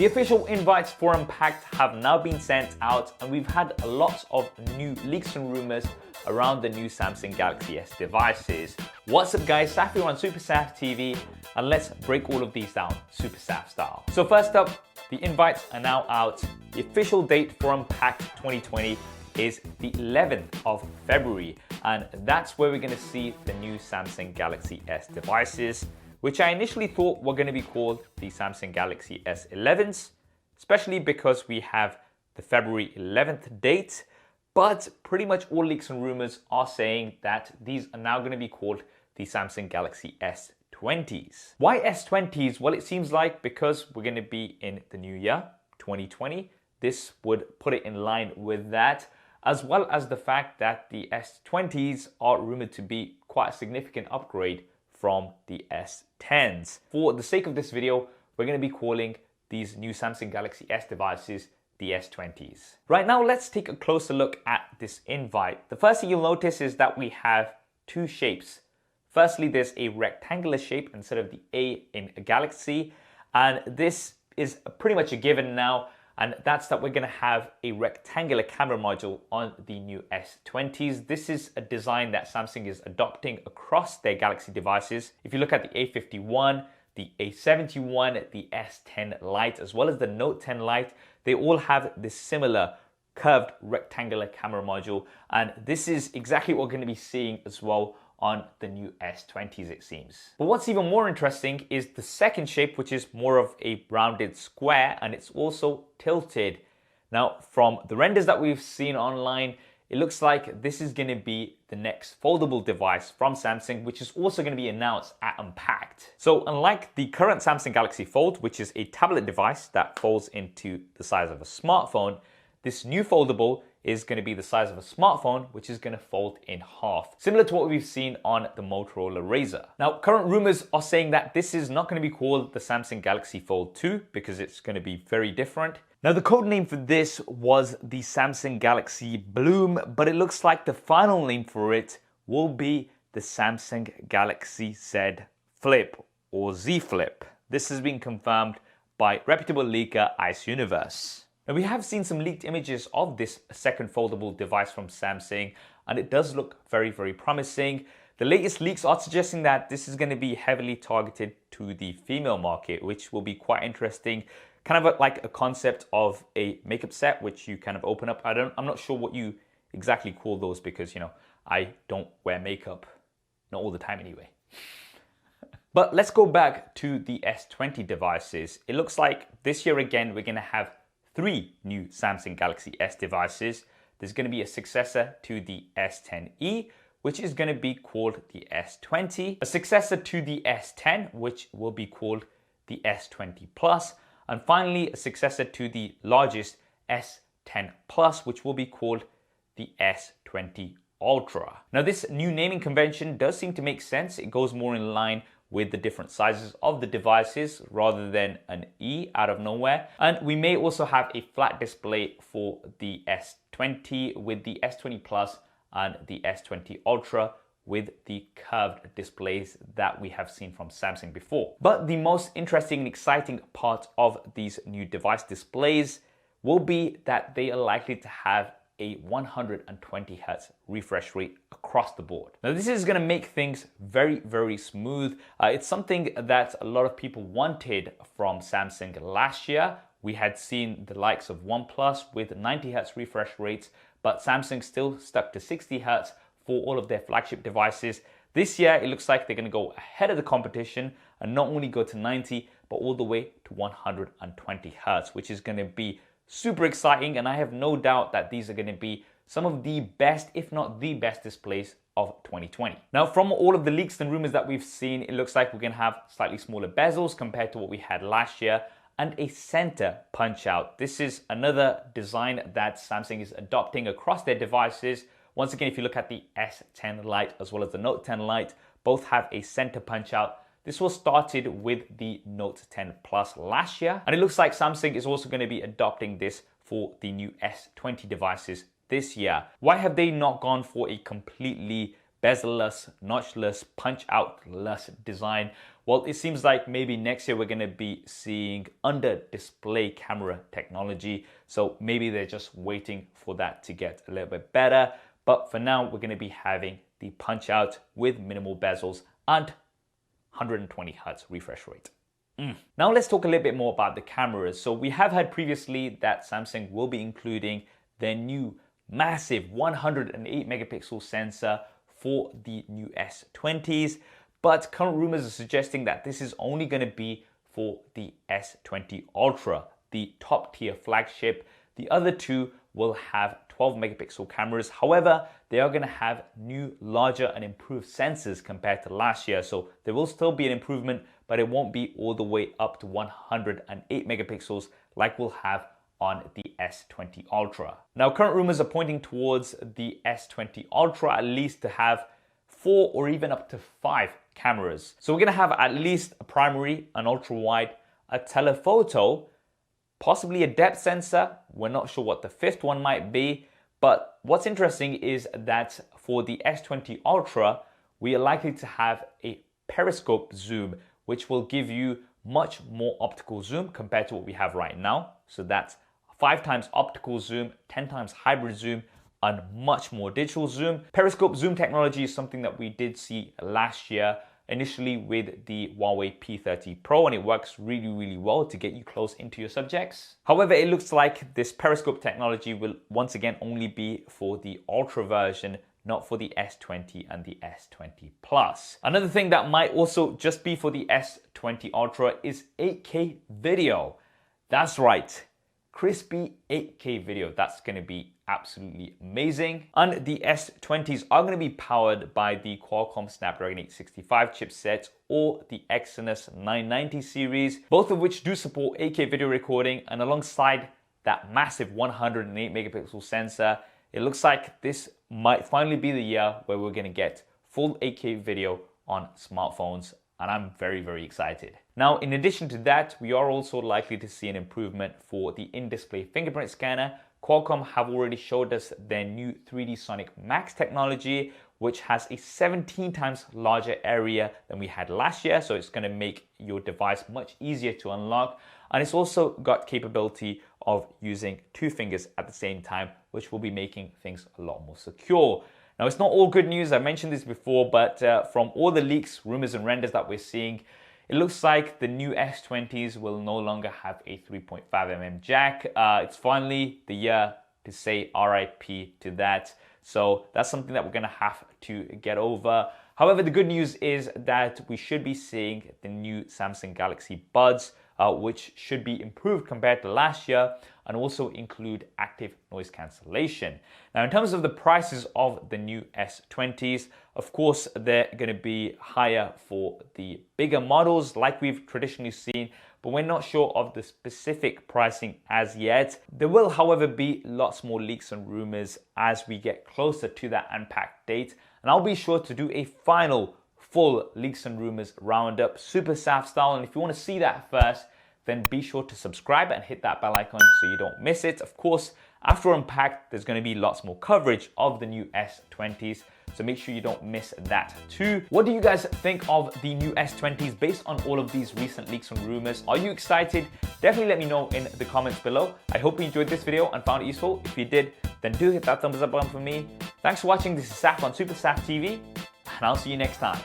The official invites for Unpacked have now been sent out, and we've had lots of new leaks and rumors around the new Samsung Galaxy S devices. What's up guys, Saf here on SuperSaf TV, and let's break all of these down SuperSaf style. So first up, the invites are now out. The official date for Unpacked 2020 is the 11th of February, and that's where we're going to see the new Samsung Galaxy S devices, which I initially thought were going to be called the Samsung Galaxy S11s, especially because we have the February 11th date, but pretty much all leaks and rumors are saying that these are now going to be called the Samsung Galaxy S20s. Why S20s? Well, it seems like because we're going to be in the new year, 2020, this would put it in line with that, as well as the fact that the S20s are rumored to be quite a significant upgrade from the S10s. For the sake of this video, we're going to be calling these new Samsung Galaxy S devices the S20s. Right now, let's take a closer look at this invite. The first thing you'll notice is that we have two shapes. Firstly, there's a rectangular shape instead of the A in a Galaxy, and this is pretty much a given now, and that's that we're going to have a rectangular camera module on the new S20s. This is a design that Samsung is adopting across their Galaxy devices. If you look at the A51, the A71, the S10 Lite, as well as the Note 10 Lite, they all have this similar curved rectangular camera module, and this is exactly what we're going to be seeing as well on the new S20s, it seems. But what's even more interesting is the second shape, which is more of a rounded square, and it's also tilted. Now, from the renders that we've seen online, it looks like this is going to be the next foldable device from Samsung, which is also going to be announced at Unpacked. So unlike the current Samsung Galaxy Fold, which is a tablet device that folds into the size of a smartphone, this new foldable is going to be the size of a smartphone, which is going to fold in half, similar to what we've seen on the Motorola Razr. Now, current rumors are saying that this is not going to be called the Samsung Galaxy Fold 2 because it's going to be very different. Now, the code name for this was the Samsung Galaxy Bloom, but it looks like the final name for it will be the Samsung Galaxy Z Flip or Z Flip. This has been confirmed by reputable leaker Ice Universe. Now, we have seen some leaked images of this second foldable device from Samsung, and it does look very, very promising. The latest leaks are suggesting that this is going to be heavily targeted to the female market, which will be quite interesting. Kind of like a concept of a makeup set, which you kind of open up. I'm not sure what you exactly call those because, you know, I don't wear makeup, not all the time anyway. But let's go back to the S20 devices. It looks like this year again, we're going to have 3 new Samsung Galaxy S devices. There's going to be a successor to the S10e, which is going to be called the S20, a successor to the S10, which will be called the S20 Plus, and finally a successor to the largest S10 Plus, which will be called the S20 Ultra. Now, this new naming convention does seem to make sense. It goes more in line with the different sizes of the devices rather than an E out of nowhere. And we may also have a flat display for the S20 with the S20 Plus and the S20 Ultra with the curved displays that we have seen from Samsung before. But the most interesting and exciting part of these new device displays will be that they are likely to have a 120 Hz refresh rate across the board. Now, this is going to make things very, very smooth. It's something that a lot of people wanted from Samsung last year. We had seen the likes of OnePlus with 90 Hz refresh rates, but Samsung still stuck to 60 Hz for all of their flagship devices. This year, it looks like they're going to go ahead of the competition and not only go to 90, but all the way to 120 Hz, which is going to be super exciting, and I have no doubt that these are going to be some of the best, if not the best displays of 2020. Now, from all of the leaks and rumors that we've seen, it looks like we're going to have slightly smaller bezels compared to what we had last year and a center punch out. This is another design that Samsung is adopting across their devices. Once again, if you look at the S10 Lite as well as the Note 10 Lite, both have a center punch out. This was started with the Note 10 Plus last year, and it looks like Samsung is also going to be adopting this for the new S20 devices this year. Why have they not gone for a completely bezel-less, notchless, punch-out-less design. Well, it seems like maybe next year we're going to be seeing under-display camera technology. So maybe they're just waiting for that to get a little bit better. But for now, we're going to be having the punch-out with minimal bezels and 120 Hz refresh rate. Now let's talk a little bit more about the cameras. So we have heard previously that Samsung will be including their new massive 108 megapixel sensor for the new S20s, but current rumors are suggesting that this is only going to be for the S20 Ultra, the top tier flagship. The other two will have 12 megapixel cameras. However, they are going to have new, larger and improved sensors compared to last year. So there will still be an improvement, but it won't be all the way up to 108 megapixels like we'll have on the S20 Ultra. Now, current rumors are pointing towards the S20 Ultra at least to have 4 or even up to 5 cameras. So we're going to have at least a primary, an ultra wide, a telephoto, possibly a depth sensor. We're not sure what the 5th one might be, but what's interesting is that for the S20 Ultra, we are likely to have a periscope zoom, which will give you much more optical zoom compared to what we have right now. So that's 5 times optical zoom, 10 times hybrid zoom, and much more digital zoom. Periscope zoom technology is something that we did see last year, initially with the Huawei P30 Pro, and it works really, really well to get you close into your subjects. However, it looks like this periscope technology will once again only be for the Ultra version, not for the S20 and the S20 Plus. Another thing that might also just be for the S20 Ultra is 8K video. That's right, crispy 8K video. That's going to be absolutely amazing. And the S20s are going to be powered by the Qualcomm Snapdragon 865 chipset or the Exynos 990 series, both of which do support 8K video recording. And alongside that massive 108 megapixel sensor, it looks like this might finally be the year where we're going to get full 8K video on smartphones, and I'm very, very excited. Now, in addition to that, we are also likely to see an improvement for the in-display fingerprint scanner. Qualcomm have already showed us their new 3D Sonic Max technology, which has a 17 times larger area than we had last year. So it's going to make your device much easier to unlock. And it's also got capability of using 2 fingers at the same time, which will be making things a lot more secure. Now, it's not all good news. I mentioned this before, but from all the leaks, rumors and renders that we're seeing, it looks like the new S20s will no longer have a 3.5mm jack. It's finally the year to say RIP to that. So that's something that we're going to have to get over. However, the good news is that we should be seeing the new Samsung Galaxy Buds, which should be improved compared to last year and also include active noise cancellation. Now, in terms of the prices of the new S20s, of course, they're going to be higher for the bigger models like we've traditionally seen, but we're not sure of the specific pricing as yet. There will, however, be lots more leaks and rumors as we get closer to that unpacked date, and I'll be sure to do a final full leaks and rumors roundup, SuperSaf style. And if you want to see that first, then be sure to subscribe and hit that bell icon so you don't miss it. Of course, after Unpacked, there's going to be lots more coverage of the new S20s, so make sure you don't miss that too. What do you guys think of the new S20s based on all of these recent leaks and rumors? Are you excited? Definitely let me know in the comments below. I hope you enjoyed this video and found it useful. If you did, then do hit that thumbs up button for me. Thanks for watching. This is Saf on SuperSaf TV, and I'll see you next time.